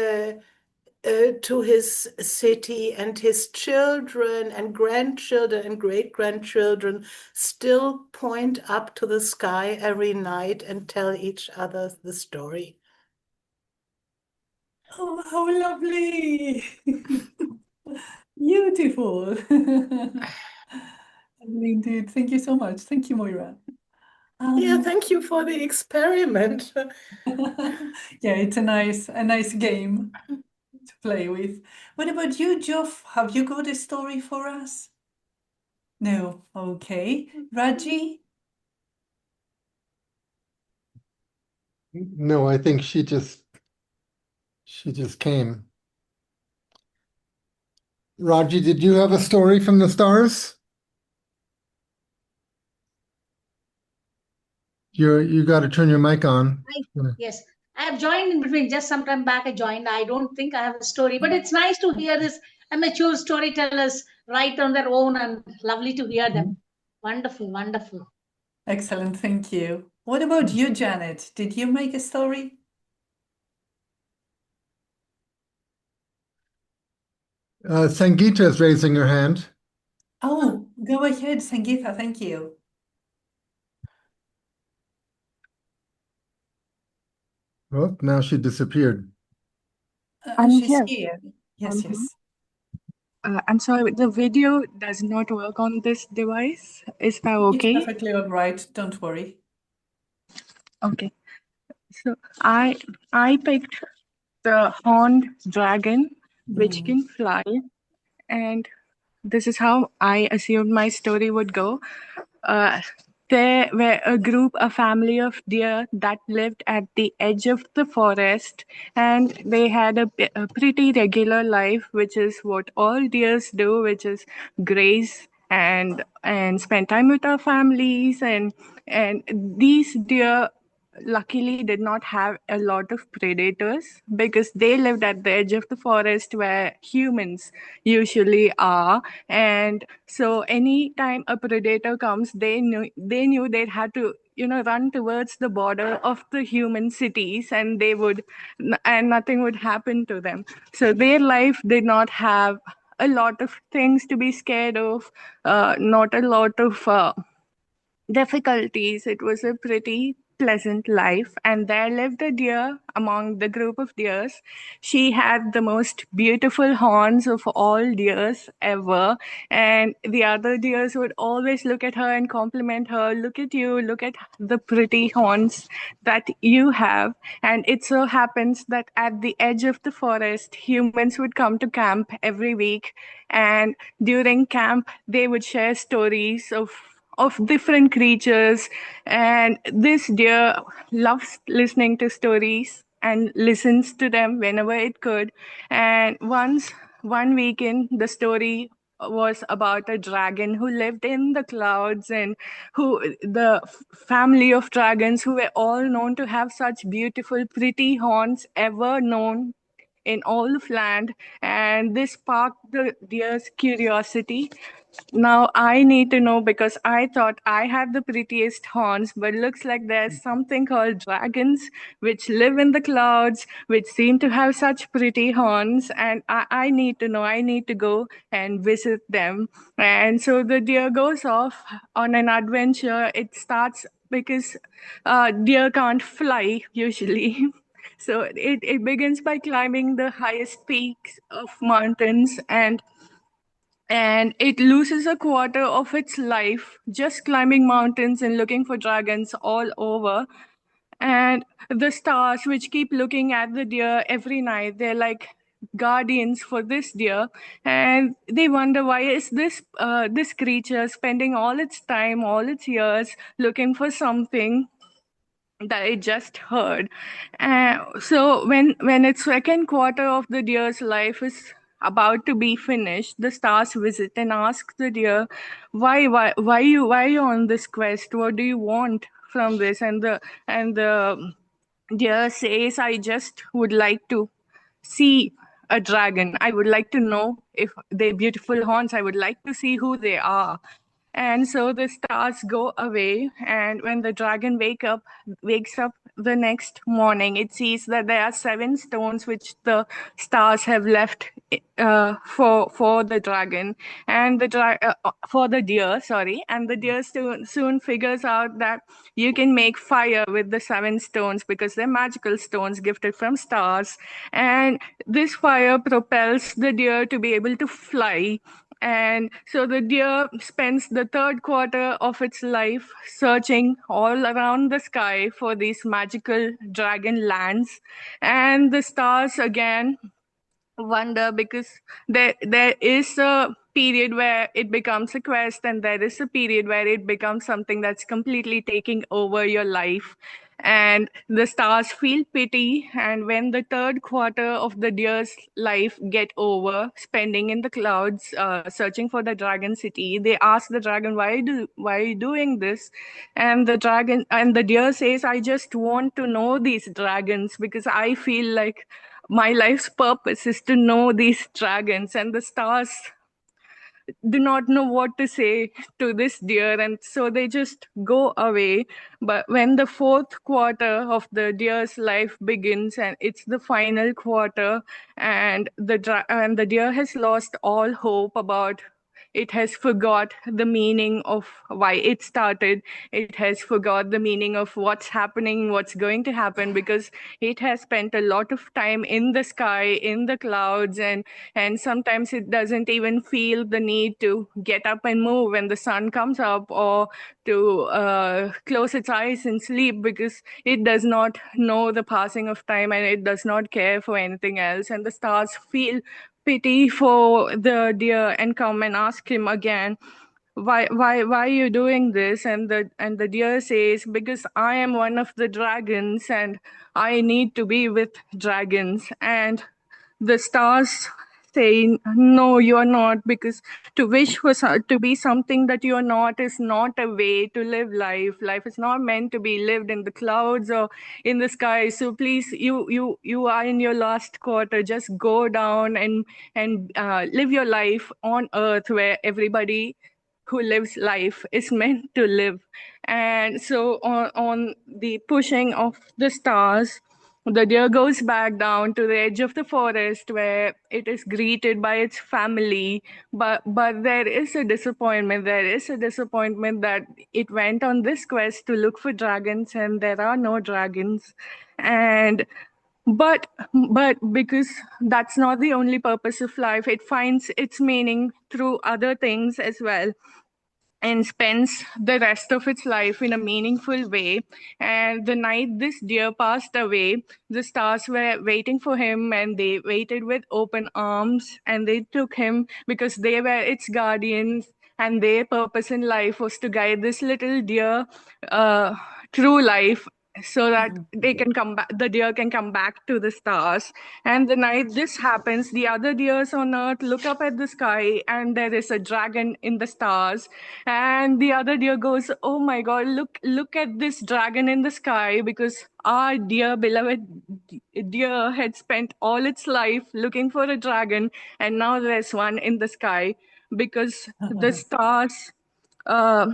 to his city, and his children and grandchildren and great-grandchildren still point up to the sky every night and tell each other the story. Oh, how lovely. Beautiful. Indeed. Thank you so much. Thank you, Moira. Yeah, thank you for the experiment. Yeah, it's a nice game to play with. What about you, Geoff? Have you got a story for us? No. Okay. Raji? No, I think she just came. Raji, did you have a story from the stars? You got to turn your mic on. Yes, I have joined in between. Just some time back, I joined. I don't think I have a story, but it's nice to hear this amateur storytellers write on their own, and lovely to hear them. Wonderful, wonderful. Excellent. Thank you. What about you, Janet? Did you make a story? Sangeeta is raising her hand. Oh, go ahead, Sangeeta. Thank you. Oh, now she disappeared. I'm She's here. here. Yes, yes. I'm sorry, the video does not work on this device. Is that It's okay? perfectly all right. Don't worry. Okay. So I picked the horned dragon, which can fly, and this is how I assumed my story would go. Uh, there were a family of deer that lived at the edge of the forest, and they had a pretty regular life, which is what all deers do, which is graze and spend time with our families. And these deer luckily did not have a lot of predators because they lived at the edge of the forest where humans usually are. And so anytime a predator comes, they knew they had to run towards the border of the human cities, and and nothing would happen to them. So their life did not have a lot of things to be scared of, not a lot of difficulties. It was a pretty pleasant life, and there lived a deer among the group of deers. She had the most beautiful horns of all deers ever, and the other deers would always look at her and compliment her. Look at you, look at the pretty horns that you have. And it so happens that at the edge of the forest, humans would come to camp every week, and during camp, they would share stories of different creatures. And this deer loves listening to stories and listens to them whenever it could. And one weekend, the story was about a dragon who lived in the clouds, and family of dragons who were all known to have such beautiful pretty horns ever known in all of land. And this sparked the deer's curiosity. Now I need to know, because I thought I had the prettiest horns, but looks like there's something called dragons which live in the clouds, which seem to have such pretty horns. And I need to know, I need to go and visit them. And so the deer goes off on an adventure. It starts because deer can't fly usually. So it begins by climbing the highest peaks of mountains, and it loses a quarter of its life just climbing mountains and looking for dragons all over. And the stars, which keep looking at the deer every night, they're like guardians for this deer, and they wonder, why is this creature spending all its time, all its years looking for something that I just heard. So when its second quarter of the deer's life is about to be finished, the stars visit and ask the deer, why you on this quest? What do you want from this? And the deer says, I just would like to see a dragon. I would like to know if they're beautiful horns. I would like to see who they are. And so the stars go away, and when the dragon wakes up the next morning, it sees that there are 7 stones which the stars have left for the dragon, and for the deer, sorry, and the deer soon figures out that you can make fire with the 7 stones because they're magical stones gifted from stars, and this fire propels the deer to be able to fly. And so the deer spends the third quarter of its life searching all around the sky for these magical dragon lands. And the stars again wonder because there is a period where it becomes a quest, and there is a period where it becomes something that's completely taking over your life, and the stars feel pity. And when the third quarter of the deer's life get over spending in the clouds searching for the dragon city, they ask the dragon, why are you doing this? And the deer says, I just want to know these dragons because I feel like my life's purpose is to know these dragons. And the stars do not know what to say to this deer, and so they just go away. But when the fourth quarter of the deer's life begins, and it's the final quarter, and the deer has lost all hope about, it has forgot the meaning of why it started. It has forgot the meaning of what's happening, what's going to happen, because it has spent a lot of time in the sky, in the clouds, and sometimes it doesn't even feel the need to get up and move when the sun comes up, or to close its eyes and sleep, because it does not know the passing of time and it does not care for anything else. And the stars feel pity for the deer and come and ask him again, why are you doing this? And the deer says, because I am one of the dragons and I need to be with dragons. And the stars say, no, you're not, because to wish for to be something that you're not is not a way to live life. Life is not meant to be lived in the clouds or in the sky. So please, you are in your last quarter, just go down and live your life on earth, where everybody who lives life is meant to live. And so on the pushing of the stars, the deer goes back down to the edge of the forest, where it is greeted by its family. But there is a disappointment. There is a disappointment that it went on this quest to look for dragons, and there are no dragons. And but but because that's not the only purpose of life, it finds its meaning through other things as well, and spends the rest of its life in a meaningful way. And the night this deer passed away, the stars were waiting for him, and they waited with open arms, and they took him because they were its guardians, and their purpose in life was to guide this little deer uh, through life, so that they can come back, the deer can come back to the stars. And the night this happens, the other deers on earth look up at the sky, and there is a dragon in the stars. And the other deer goes, oh my god, look at this dragon in the sky, because our dear beloved deer had spent all its life looking for a dragon, and now there's one in the sky, because the stars uh,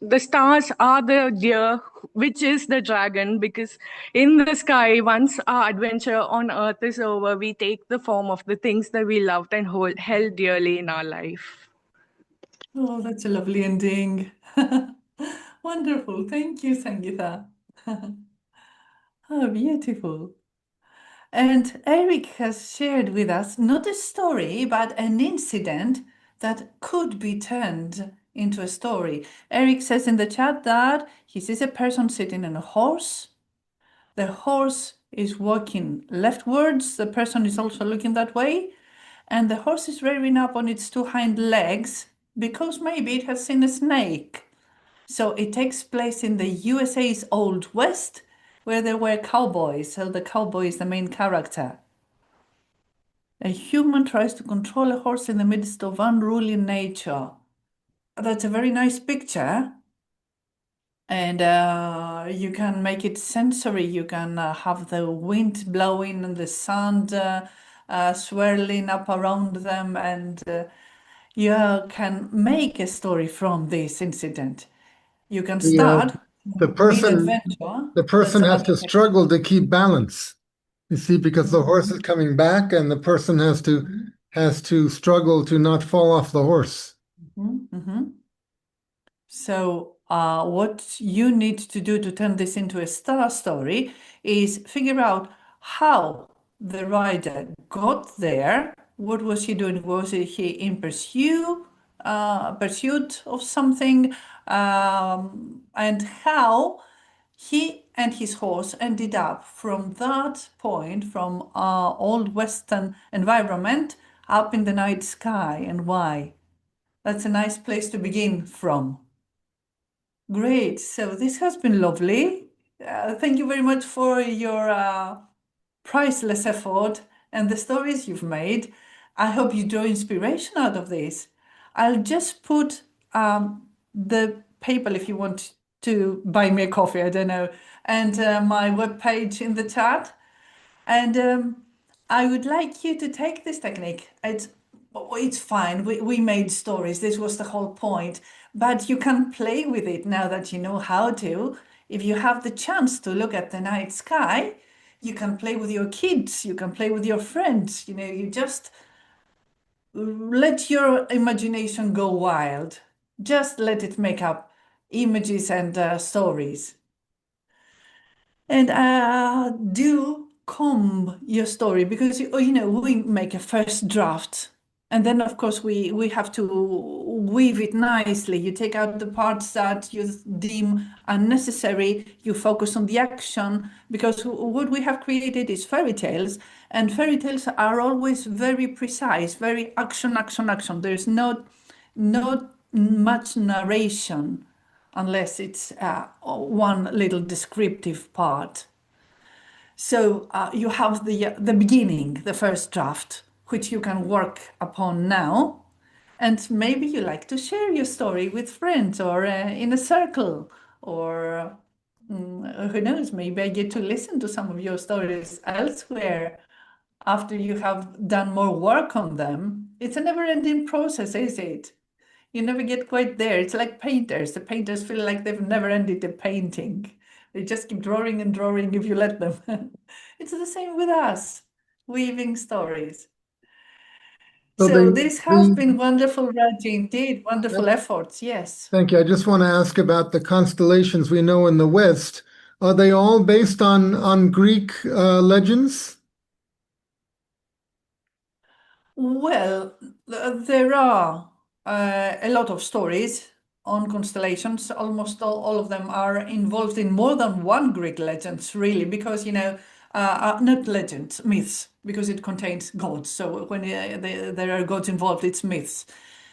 the stars are the deer, which is the dragon. Because in the sky, once our adventure on earth is over, we take the form of the things that we loved and held dearly in our life. Oh, that's a lovely ending. Wonderful. Thank you, Sangeeta. Oh, beautiful. And Eric has shared with us not a story, but an incident that could be turned into a story. Eric says in the chat that he sees a person sitting on a horse. The horse is walking leftwards. The person is also looking that way. And the horse is rearing up on its 2 hind legs because maybe it has seen a snake. So it takes place in the USA's Old West, where there were cowboys. So the cowboy is the main character. A human tries to control a horse in the midst of unruly nature. That's a very nice picture. And you can make it sensory. You can have the wind blowing and the sand swirling up around them. And You can make a story from this incident. You can The uh, start the person mid-adventure. the That's person has another to technique. struggle to keep balance. You see, because the horse is coming back, and the person has to struggle to not fall off the horse. Mhm, mhm. So, what you need to do to turn this into a star story is figure out how the rider got there. What was he doing? Was he in pursuit of something? And how he and his horse ended up from that point, from old Western environment, up in the night sky, and why? That's a nice place to begin from. Great. So this has been lovely. Thank you very much for your priceless effort and the stories you've made. I hope you draw inspiration out of this. I'll just put the PayPal if you want to buy me a coffee, I don't know, and my webpage in the chat. And I would like you to take this technique. It's fine. We made stories. This was the whole point. But you can play with it now that you know how to. If you have the chance to look at the night sky, you can play with your kids. You can play with your friends. You know, you just let your imagination go wild. Just let it make up images and stories. And do comb your story because you know we make a first draft, and then of course we have to weave it nicely. You take out the parts that you deem unnecessary. You focus on the action because what we have created is fairy tales, and fairy tales are always very precise, very action, action, action. There's not much narration unless it's one little descriptive part. So you have the beginning, the first draft, which you can work upon now. And maybe you like to share your story with friends or in a circle, or who knows, maybe I get to listen to some of your stories elsewhere after you have done more work on them. It's a never-ending process, is it? You never get quite there. It's like painters. The painters feel like they've never ended a painting. They just keep drawing and drawing if you let them. It's the same with us, weaving stories. So So this has been wonderful, Raji, indeed. Wonderful efforts, yes. thank you. I just want to ask about the constellations we know in the West. Are they all based on Greek legends? Well, there are a lot of stories on constellations. Almost all of them are involved in more than one Greek legends, really, because, you know, not legends, myths, because it contains gods. So when there are gods involved, it's myths.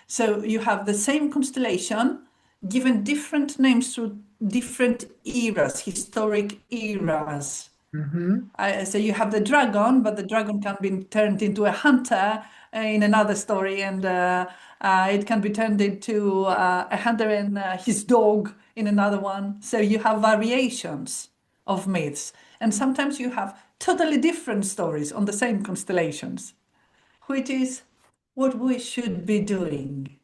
So you have the same constellation given different names through different eras, historic eras. Mm-hmm. So you have the dragon, but the dragon can be turned into a hunter in another story, and it can be turned into a hunter and his dog in another one. So you have variations of myths, and sometimes you have totally different stories on the same constellations, which is what we should be doing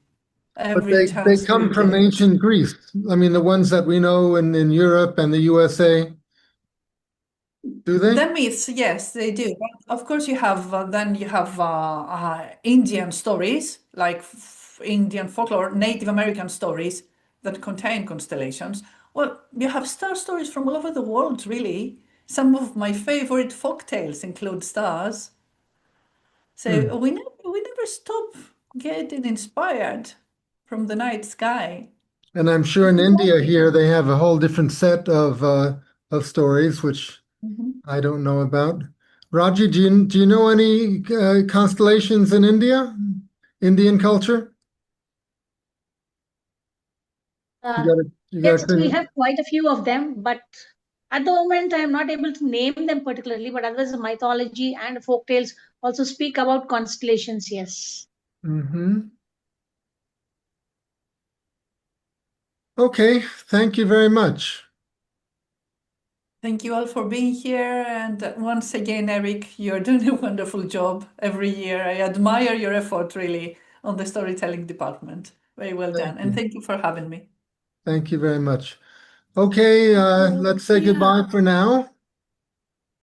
But every they chance we come from get. ancient Greece. I mean, the ones that we know in Europe and the USA, do they? The myths, yes, they do. But of course, you have then you have Indian stories like Indian folklore, Native American stories that contain constellations. Well, you have star stories from all over the world, really. Some of my favorite folk tales include stars. Hmm. So we never stop getting inspired from the night sky. And I'm sure in India here they have a whole different set of stories, which Mhm. I don't know about. Raji, do you know any constellations in India? Indian culture? Uh, You got a yes, we clue? have quite a few of them, but at the moment I am not able to name them particularly. But otherwise, the mythology and folk tales also speak about constellations. Yes. Mm-hmm. Okay, thank you very much. Thank you all for being here. And once again, Eric, you're doing a wonderful job every year. I admire your effort really on the storytelling department. Very well Thank done. And you. thank you for having me. Thank you very much. Okay, let's say Yeah. goodbye for now.